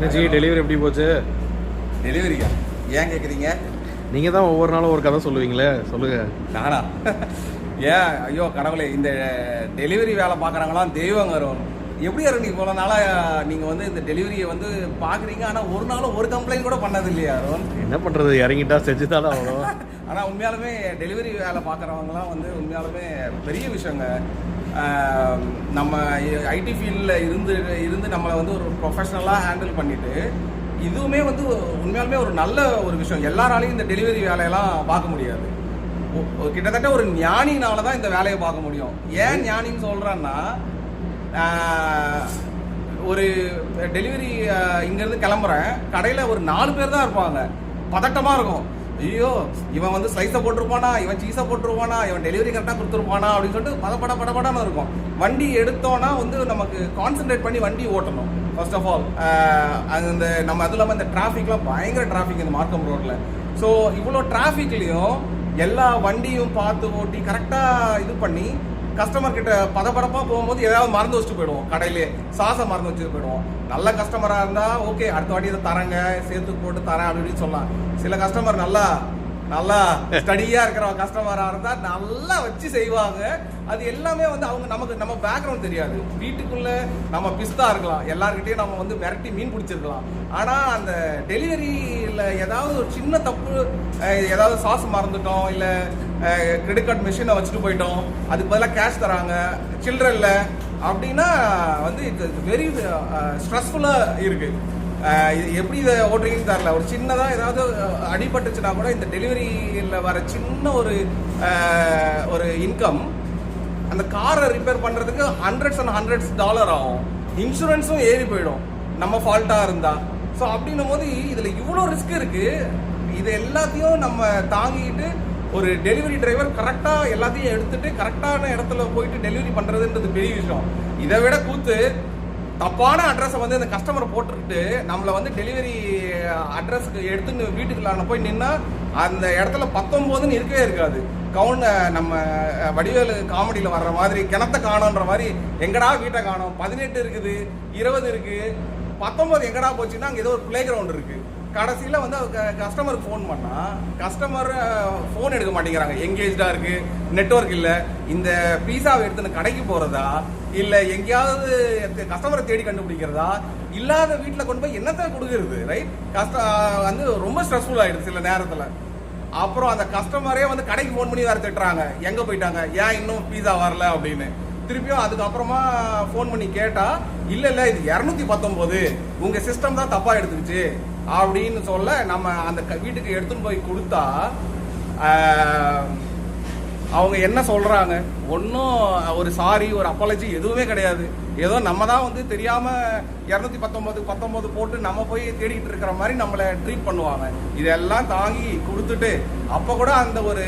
G delivery எப்படி போச்சு? டெலிவரியா ஏன் கேட்குறீங்க? நீங்கள் தான் ஒவ்வொரு நாளும் ஒரு கதை சொல்லுவீங்களே, சொல்லுங்கள். நானா? ஏன் ஐயோ கடவுளே, இந்த டெலிவரி வேலை பார்க்குறாங்களாம் தெய்வங்க வரும். எப்படி யாரும் நீங்கள் போன நாளாக நீங்கள் வந்து இந்த டெலிவரியை வந்து பார்க்குறீங்க, ஆனால் ஒரு நாளும் ஒரு கம்ப்ளைண்ட் கூட பண்ணது இல்லையா? என்ன பண்ணுறது, இறங்கிட்டா செஞ்சு தானே ஆகணும். ஆனால் உண்மையாலுமே டெலிவரி வேலை பார்க்குறவங்களாம் வந்து உண்மையாலுமே பெரிய விஷயங்க. நம்ம ஐடி ஃபீல்டில் இருந்து நம்மளை வந்து ஒரு ப்ரொஃபஷ்னலாக ஹேண்டில் பண்ணிவிட்டு இதுவுமே வந்து உண்மையாலுமே ஒரு நல்ல ஒரு விஷயம். எல்லாராலையும் இந்த டெலிவரி வேலையெல்லாம் பார்க்க முடியாது. கிட்டத்தட்ட ஒரு ஞானினால தான் இந்த வேலையை பார்க்க முடியும். ஏன் ஞானின்னு சொல்கிறேன்னா, ஒரு டெலிவரி இங்கேருந்து கிளம்புறேன், கடையில் ஒரு 4 பேர் தான் இருப்பாங்க. பதட்டமாக இருக்கும். ஐயோ இவன் வந்து ஸ்லைஸை போட்டிருப்பானா, இவன் சீஸை போட்டிருப்பானா, இவன் டெலிவரி கரெக்டாக கொடுத்துருப்பானா அப்படின்னு சொல்லிட்டு படப்படான்னு இருக்கும். வண்டி எடுத்தோன்னா வந்து நமக்கு கான்சென்ட்ரேட் பண்ணி வண்டி ஓட்டணும். ஃபர்ஸ்ட் ஆஃப் ஆல் அந்த நம்ம அதுவும் இல்லாமல் இந்த டிராஃபிக்லாம் பயங்கர டிராஃபிக் இந்த மார்க்கம் ரோட்டில். ஸோ இவ்வளோ டிராஃபிக்லேயும் எல்லா வண்டியும் பார்த்து ஓட்டி கரெக்டாக இது பண்ணி கஸ்டமர் கிட்ட பதப்படப்பாக போகும்போது ஏதாவது மறந்து வச்சுட்டு போயிடுவோம். கடையிலே சாசை மறந்து வச்சுட்டு போயிடுவோம். நல்ல கஸ்டமராக இருந்தால் ஓகே, அடுத்த வாட்டி இதை தரேங்க, சேர்த்து போட்டு தரேன் அப்படின்னு சொல்லலாம். சில கஸ்டமர் நல்லா ஸ்டடியாக இருக்கிற கஸ்டமராக இருந்தால் நல்லா வச்சு செய்வாங்க. அது எல்லாமே வந்து அவங்க நம்ம பேக்ரவுண்ட் தெரியாது. வீட்டுக்குள்ளே நம்ம பிஸ்தா இருக்கலாம், எல்லாருக்கிட்டையும் நம்ம வந்து மிரட்டி மீன் பிடிச்சிருக்கலாம். ஆனால் அந்த டெலிவரியில் ஏதாவது ஒரு சின்ன தப்பு, ஏதாவது சாஸ் மறந்துட்டோம், இல்லை கிரெடிட் கார்டு மிஷினை வச்சுட்டு போயிட்டோம், அதுக்கு பதிலாக கேஷ் தராங்க, சில்லறை இல்லை அப்படின்னா வந்து இட்ஸ் வெரி ஸ்ட்ரெஸ்ஃபுல்லாக இருக்குது. எப்படி இதை ஓட்டுறீங்கன்னு தெரியல. ஒரு சின்னதாக ஏதாவது அடிபட்டுச்சுன்னா கூட இந்த டெலிவரியில் வர சின்ன ஒரு இன்கம் அந்த காரை ரிப்பேர் பண்ணுறதுக்கு $hundreds ஆகும். இன்சூரன்ஸும் ஏறி போயிடும் நம்ம ஃபால்ட்டாக இருந்தால். ஸோ அப்படின்னும் போது இதில் இவ்வளோ ரிஸ்க் இருக்குது. இது எல்லாத்தையும் நம்ம தாங்கிட்டு ஒரு டெலிவரி டிரைவர் கரெக்டாக எல்லாத்தையும் எடுத்துகிட்டு கரெக்டான இடத்துல போயிட்டு டெலிவரி பண்ணுறதுன்றது பெரிய விஷயம். இதை விட கூத்து, தப்பான அட்ரஸை வந்து இந்த கஸ்டமரை போட்டுக்கிட்டு நம்மளை வந்து டெலிவரி அட்ரஸுக்கு எடுத்துன்னு வீட்டுக்குள்ளான போய் நின்னா அந்த இடத்துல 19ன்னு இருக்கவே இருக்காது. நம்ம வடிவேலு காமெடியில் வர்ற மாதிரி கிணத்த காணோன்ற மாதிரி எங்கடா வீட்டை காணோம், 18 இருக்குது, 20 இருக்குது, 19 எங்கடா போச்சுன்னா அங்கே ஏதோ ஒரு பிளே கிரவுண்ட் இருக்குது. கடைசியில் வந்து கஸ்டமருக்கு ஃபோன் பண்ணால் கஸ்டமர் ஃபோன் எடுக்க மாட்டேங்கிறாங்க. எங்கேஜாக இருக்குது, நெட்வொர்க் இல்லை. இந்த பீஸாவை எடுத்துன்னு கடைக்கு போகிறதா, இல்லை எங்கேயாவது கஸ்டமரை தேடி கண்டுபிடிக்கிறதா, இல்லாத வீட்டில் கொண்டு போய் என்னத்தை கொடுக்குறது, ரைட்? வந்து ரொம்ப ஸ்ட்ரெஸ்ஃபுல் ஆகிடுது சில நேரத்தில். அப்புறம் அந்த கஸ்டமரே வந்து கடைக்கு ஃபோன் பண்ணி வேறு திட்டுறாங்க, எங்கே போயிட்டாங்க, ஏன் இன்னும் பீஸா வரல அப்படின்னு. திருப்பியும் அதுக்கப்புறமா ஃபோன் பண்ணி கேட்டால் இல்லை இது 219, உங்கள் சிஸ்டம் தான் தப்பாக எடுத்துக்கிச்சு அப்படின்னு சொல்ல நம்ம அந்த வீட்டுக்கு எடுத்துன்னு போய் கொடுத்தா அவங்க என்ன சொல்கிறாங்க? ஒன்றும் ஒரு சாரி, ஒரு அப்பாலஜி எதுவுமே கிடையாது. ஏதோ நம்ம தான் வந்து தெரியாமல் 219 போட்டு நம்ம போய் தேடிக்கிட்டு இருக்கிற மாதிரி நம்மளை ட்ரீட் பண்ணுவாங்க. இதெல்லாம் தாங்கி கொடுத்துட்டு அப்போ கூட அந்த ஒரு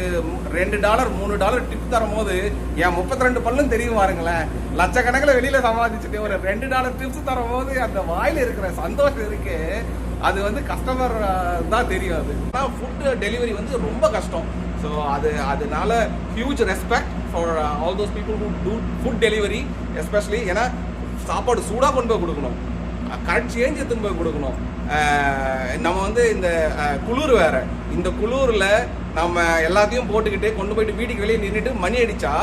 $2 $3 டிப் தரும் போது என் 32 பல்லும் தெரியும் பாருங்களேன். லட்சக்கணக்கில் வெளியில் சமாளிச்சுட்டு ஒரு $2 டிப்ஸ் தரும் போது அந்த வாயில் இருக்கிற சந்தோஷம் இருக்கு, அது வந்து கஸ்டமர் தான் தெரியும். அது ஆனால் ஃபுட் டெலிவரி வந்து ரொம்ப கஷ்டம். ஸோ அதனால huge respect for all those people who do food delivery especially. ஏன்னா சாப்பாடு சூடாக கொண்டு போய் கொடுக்கணும், கரெக்ட் சேஞ்ச் எடுத்துன்னு போய் கொடுக்கணும். நம்ம வந்து இந்த குளிர் வேறு, இந்த குளிரில் நம்ம எல்லாத்தையும் போட்டுக்கிட்டு கொண்டு போயிட்டு வீட்டுக்கு வெளியே நின்றுட்டு மணி அடித்தா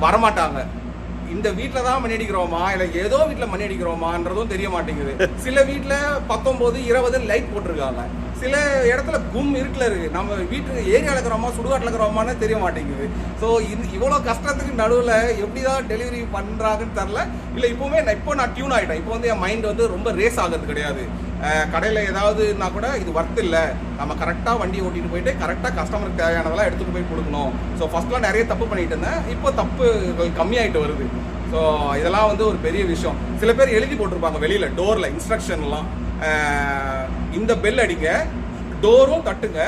வரமாட்டாங்க. இந்த வீட்டில் தான் மணி அடிக்கிறோமா இல்லை ஏதோ வீட்டில் மணி அடிக்கிறோமான்றதும் தெரிய மாட்டேங்குது. சில வீட்டில் 19 20 லைட் போட்டிருக்காங்க, சில இடத்துல கும் இருட்டில் இருக்குது. நம்ம வீட்டுக்கு ஏரியாவில் இருக்கிறோமா சுடுகாட்டில் இருக்கிறோமான்னு தெரிய மாட்டேங்குது. ஸோ இவ்வளோ கஷ்டத்துக்கு நடுவில் எப்படி தான் டெலிவரி பண்ணுறாங்கன்னு தெரில. இல்லை இப்போ நான் டியூன் ஆகிட்டேன். இப்போ வந்து என் மைண்ட் வந்து ரொம்ப ரேஸ் ஆகிறது கிடையாது. கடையில் ஏதாவதுனா கூட இது ஒர்த் இல்லை, நம்ம கரெக்டாக வண்டி ஓட்டிகிட்டு போயிட்டு கரெக்டாக கஸ்டமருக்கு தேவையானதெல்லாம் எடுத்துகிட்டு போய் கொடுக்கணும். ஸோ ஃபஸ்ட்லாம் நிறைய தப்பு பண்ணிட்டு இருந்தேன், இப்போ தப்புகள் கம்மியாகிட்டு வருது. ஸோ இதெல்லாம் வந்து ஒரு பெரிய விஷயம். சில பேர் எழுதி போட்டிருப்பாங்க வெளியில் டோரில் இன்ஸ்ட்ரக்ஷன்லாம், இந்த பெல் அடிங்க, டோரும் தட்டுங்க,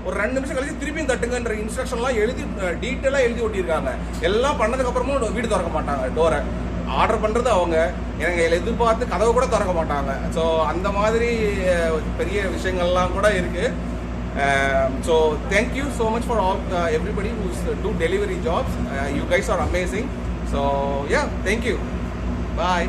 ஒரு 2 நிமிஷம் கழிச்சு திருப்பியும் தட்டுங்கன்ற இன்ஸ்ட்ரக்ஷன்லாம் எழுதி டீட்டெயிலாக எழுதி ஓட்டியிருக்காங்க. எல்லாம் பண்ணதுக்கப்புறமும் வீடு திறக்க மாட்டாங்க. டோரை ஆர்டர் பண்ணுறது அவங்க, எனக்கு எதிர்பார்த்து கதவை கூட திறக்க மாட்டாங்க. ஸோ அந்த மாதிரி பெரிய விஷயங்கள்லாம் கூட இருக்குது. So thank you so much for all everybody who's do delivery jobs. You guys are amazing. So yeah, thank you. Bye.